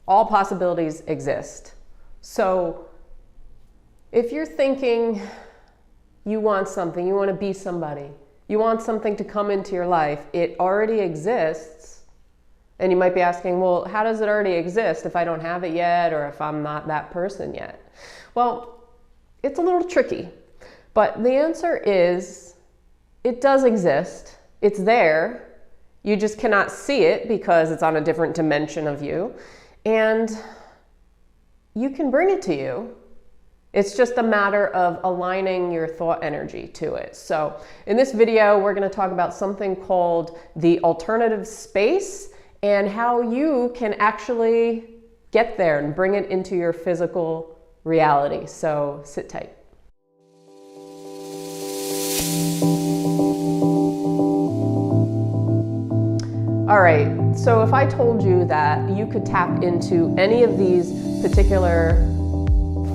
All possibilities exist. So if you're thinking you want something, you want to be somebody, you want something to come into your life, it already exists. And you might be asking, well, how does it already exist if I don't have it yet, or if I'm not that person yet? Well, it's a little tricky, but the answer is it does exist. It's there. You just cannot see it because it's on a different dimension of you. And you can bring it to you. It's just a matter of aligning your thought energy to it. So in this video, we're going to talk about something called the alternative space and how you can actually get there and bring it into your physical reality. So sit tight. All right, so if I told you that you could tap into any of these particular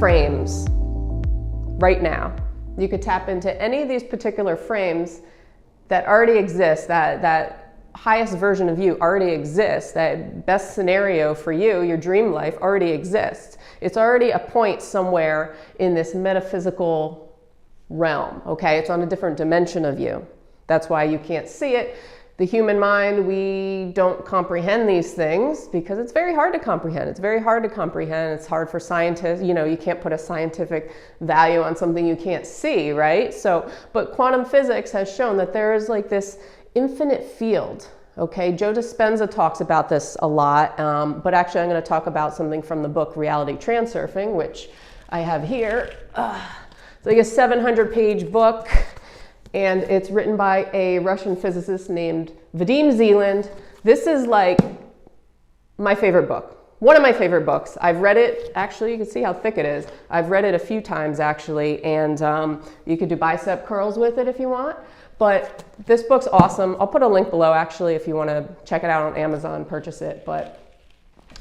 frames right now, you could tap into any of these particular frames that already exist, that highest version of you already exists, that best scenario for you, your dream life already exists. It's already a point somewhere in this metaphysical realm, okay? It's on a different dimension of you. That's why you can't see it. The human mind, we don't comprehend these things because it's very hard to comprehend. It's very hard to comprehend. It's hard for scientists. You know, you can't put a scientific value on something you can't see, right? So, but quantum physics has shown that there is like this infinite field, okay? Joe Dispenza talks about this a lot, but actually I'm going to talk about something from the book Reality Transurfing, which I have here. It's like a 700-page book. And it's written by a Russian physicist named Vadim Zeland. This is like my favorite book. One of my favorite books. I've read it, actually, you can see how thick it is. I've read it a few times actually, and you could do bicep curls with it if you want. But this book's awesome. I'll put a link below actually if you want to check it out on Amazon, purchase it. But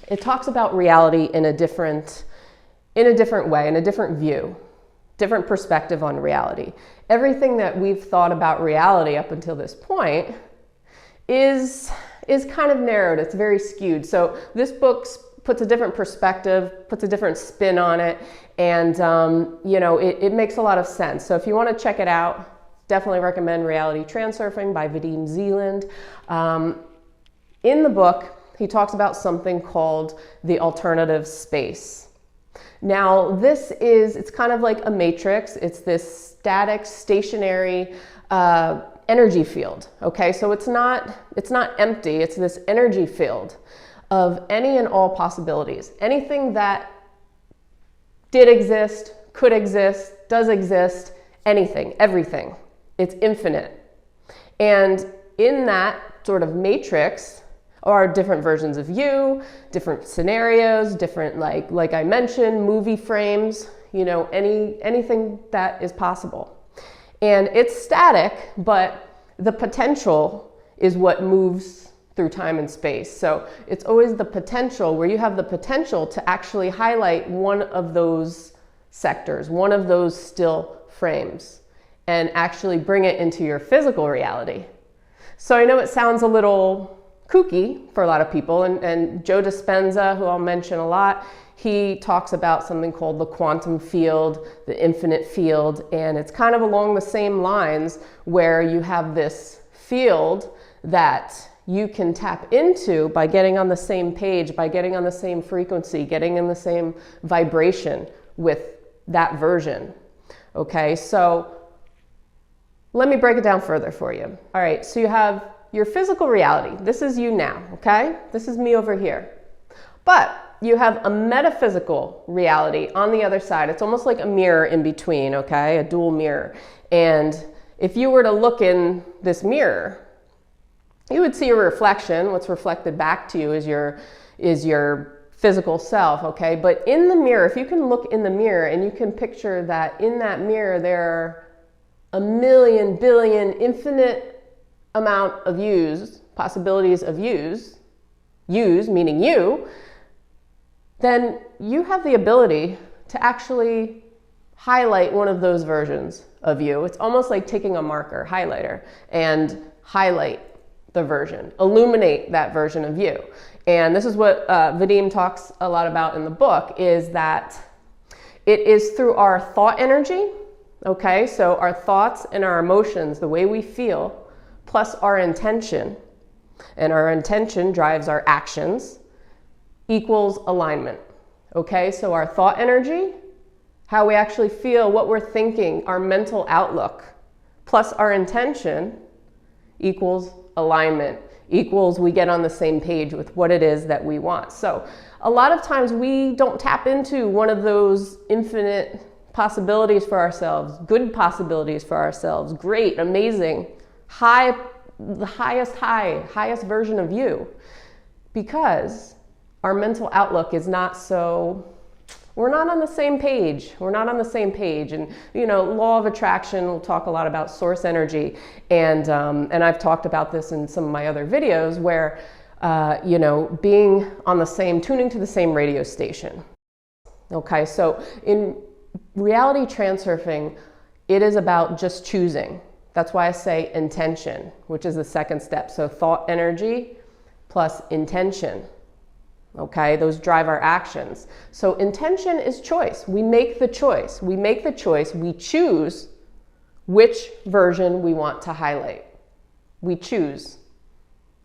it talks about reality in a different way, in a different view. Different perspective on reality. Everything that we've thought about reality up until this point is kind of narrowed. It's very skewed. So this book puts a different perspective, puts a different spin on it, and you know, it makes a lot of sense. So if you want to check it out, definitely recommend Reality Transurfing by Vadim Zeland. In the book, he talks about something called the alternative space. Now, it's kind of like a matrix. It's this static, stationary energy field, okay? So it's not empty. It's this energy field of any and all possibilities. Anything that did exist, could exist, does exist, anything, everything. It's infinite. And in that sort of matrix are different versions of you, different scenarios, different, like I mentioned, movie frames, you know, anything that is possible. And it's static, but the potential is what moves through time and space. So it's always the potential, where you have the potential to actually highlight one of those sectors, one of those still frames, and actually bring it into your physical reality. So I know it sounds a little kooky for a lot of people, and Joe Dispenza, who I'll mention a lot, he talks about something called the quantum field, the infinite field, and it's kind of along the same lines where you have this field that you can tap into by getting on the same page, by getting on the same frequency, getting in the same vibration with that version. Okay, so let me break it down further for you. All right, so you have your physical reality. This is you now, okay? This is me over here. But you have a metaphysical reality on the other side. It's almost like a mirror in between, okay? A dual mirror. And if you were to look in this mirror, you would see a reflection. What's reflected back to you is your physical self, okay? But in the mirror, if you can look in the mirror and you can picture that in that mirror there are a million, billion, infinite amount of yous, possibilities of yous meaning you, then you have the ability to actually highlight one of those versions of you. It's almost like taking a marker, highlighter, and highlight the version, illuminate that version of you. And this is what Vadim talks a lot about in the book, is that it is through our thought energy, okay? So our thoughts and our emotions, the way we feel, plus our intention, and our intention drives our actions, equals alignment, okay? So our thought energy, how we actually feel, what we're thinking, our mental outlook, plus our intention equals alignment, equals we get on the same page with what it is that we want. So a lot of times we don't tap into one of those infinite possibilities for ourselves, good possibilities for ourselves, great, amazing, the highest version of you, because our mental outlook is not so, we're not on the same page. We're not on the same page. And, you know, law of attraction, we'll talk a lot about source energy. And I've talked about this in some of my other videos where, you know, being on the same, tuning to the same radio station. Okay, so in reality transurfing, it is about just choosing. That's why I say intention, which is the second step. So thought energy plus intention. Okay, those drive our actions. So intention is choice. We make the choice. We make the choice. We choose which version we want to highlight. We choose.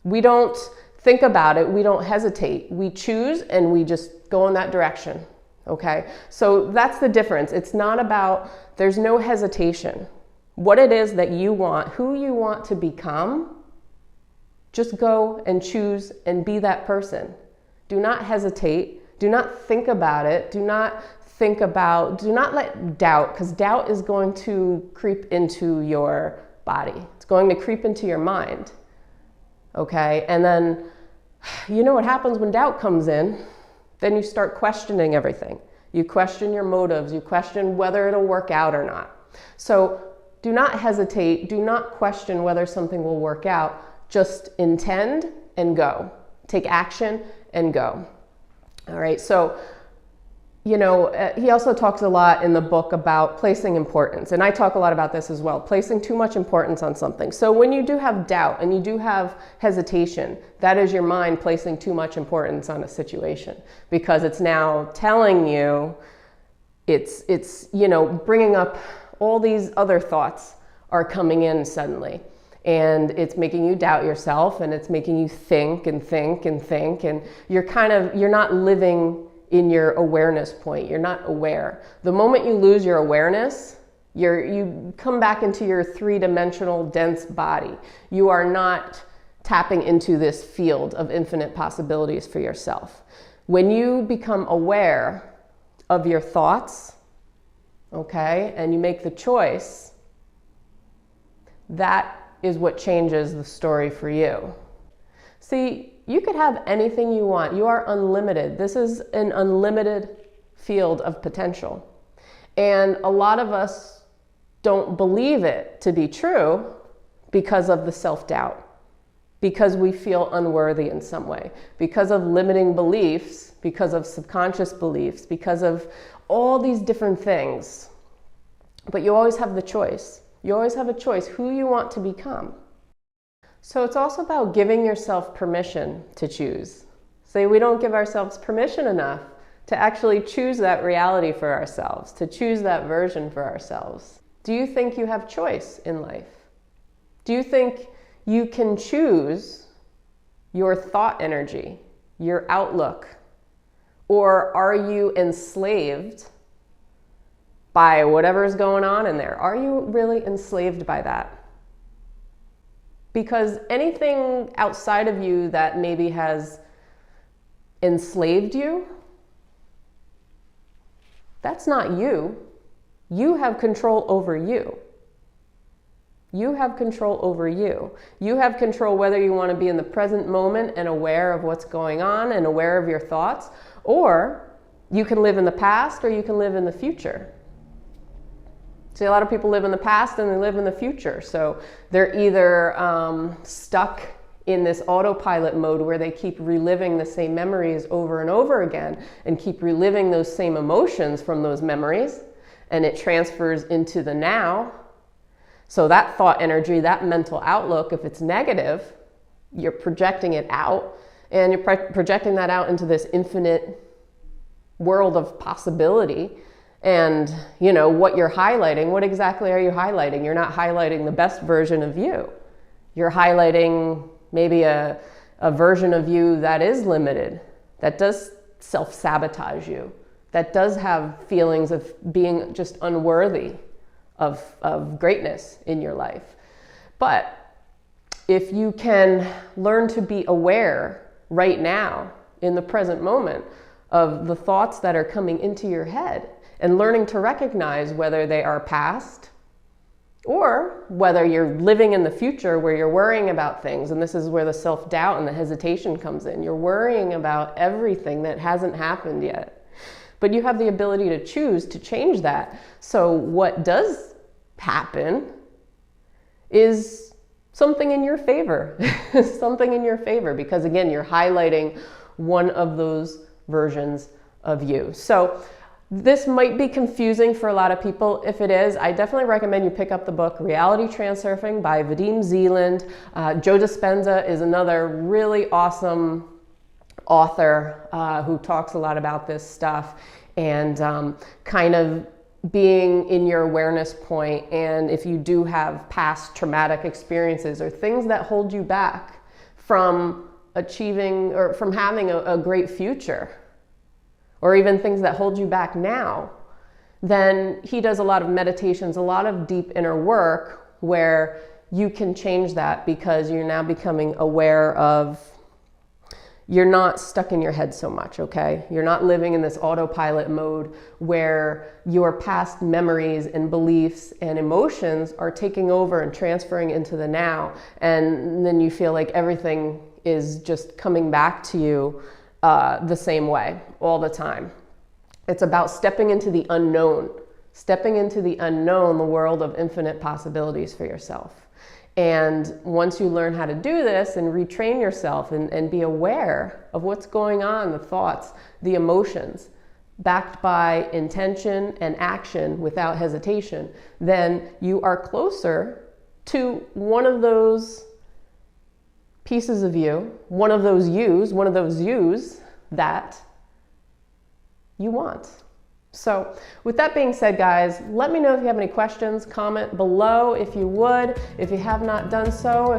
We don't think about it. We don't hesitate. We choose and we just go in that direction. Okay, so that's the difference. It's not about, there's no hesitation. What it is that you want, who you want to become, just go and choose and be that person. Do not hesitate. Do not think about it. Do not let doubt, because doubt is going to creep into your body. It's going to creep into your mind. Okay, and then you know what happens when doubt comes in? Then you start questioning everything. You question your motives. You question whether it'll work out or not. So do not hesitate. Do not question whether something will work out. Just intend and go. Take action and go. All right, so, you know, he also talks a lot in the book about placing importance, and I talk a lot about this as well, placing too much importance on something. So when you do have doubt and you do have hesitation, that is your mind placing too much importance on a situation, because it's now telling you, it's you know, bringing up all these other thoughts are coming in suddenly. And it's making you doubt yourself, and it's making you think and think and think, and you're not living in your awareness point. You're not aware. The moment you lose your awareness, you come back into your three-dimensional dense body. You are not tapping into this field of infinite possibilities for yourself. When you become aware of your thoughts, okay, and you make the choice, that is what changes the story for you. See, you could have anything you want. You are unlimited. This is an unlimited field of potential. And a lot of us don't believe it to be true because of the self-doubt, because we feel unworthy in some way, because of limiting beliefs, because of subconscious beliefs, because of all these different things. But you always have the choice. You always have a choice who you want to become. So it's also about giving yourself permission to choose. So we don't give ourselves permission enough to actually choose that reality for ourselves, to choose that version for ourselves. Do you think you have choice in life? Do you think you can choose your thought energy, your outlook? Or are you enslaved by whatever's going on in there? Are you really enslaved by that? Because anything outside of you that maybe has enslaved you, that's not you. You have control over you. You have control over you. You have control whether you want to be in the present moment and aware of what's going on and aware of your thoughts, or you can live in the past or you can live in the future. See, a lot of people live in the past and they live in the future. So they're either stuck in this autopilot mode where they keep reliving the same memories over and over again and keep reliving those same emotions from those memories, and it transfers into the now. So that thought energy, that mental outlook, if it's negative, you're projecting it out, and you're projecting that out into this infinite world of possibility. And you know what you're highlighting, what exactly are you highlighting? You're not highlighting the best version of you. You're highlighting maybe a version of you that is limited, that does self-sabotage you, that does have feelings of being just unworthy of greatness in your life. But if you can learn to be aware right now, in the present moment, of the thoughts that are coming into your head, and learning to recognize whether they are past or whether you're living in the future where you're worrying about things. And this is where the self-doubt and the hesitation comes in. You're worrying about everything that hasn't happened yet. But you have the ability to choose to change that. So what does happen is something in your favor. Something in your favor, because again, you're highlighting one of those versions of you. So this might be confusing for a lot of people. If it is, I definitely recommend you pick up the book Reality Transurfing by Vadim Zeland. Joe Dispenza is another really awesome author who talks a lot about this stuff, and kind of being in your awareness point. And if you do have past traumatic experiences or things that hold you back from achieving or from having a great future, or even things that hold you back now, then he does a lot of meditations, a lot of deep inner work where you can change that, because you're now becoming aware of, you're not stuck in your head so much, okay? You're not living in this autopilot mode where your past memories and beliefs and emotions are taking over and transferring into the now. And then you feel like everything is just coming back to you the same way all the time. It's about stepping into the unknown, the world of infinite possibilities for yourself. And once you learn how to do this and retrain yourself and be aware of what's going on, the thoughts, the emotions, backed by intention and action without hesitation, then you are closer to one of those pieces of you, one of those yous that you want. So with that being said, guys, let me know if you have any questions. Comment below if you would. If you have not done so,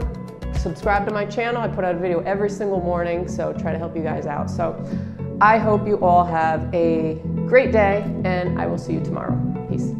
subscribe to my channel. I put out a video every single morning, so try to help you guys out. So I hope you all have a great day, and I will see you tomorrow. Peace.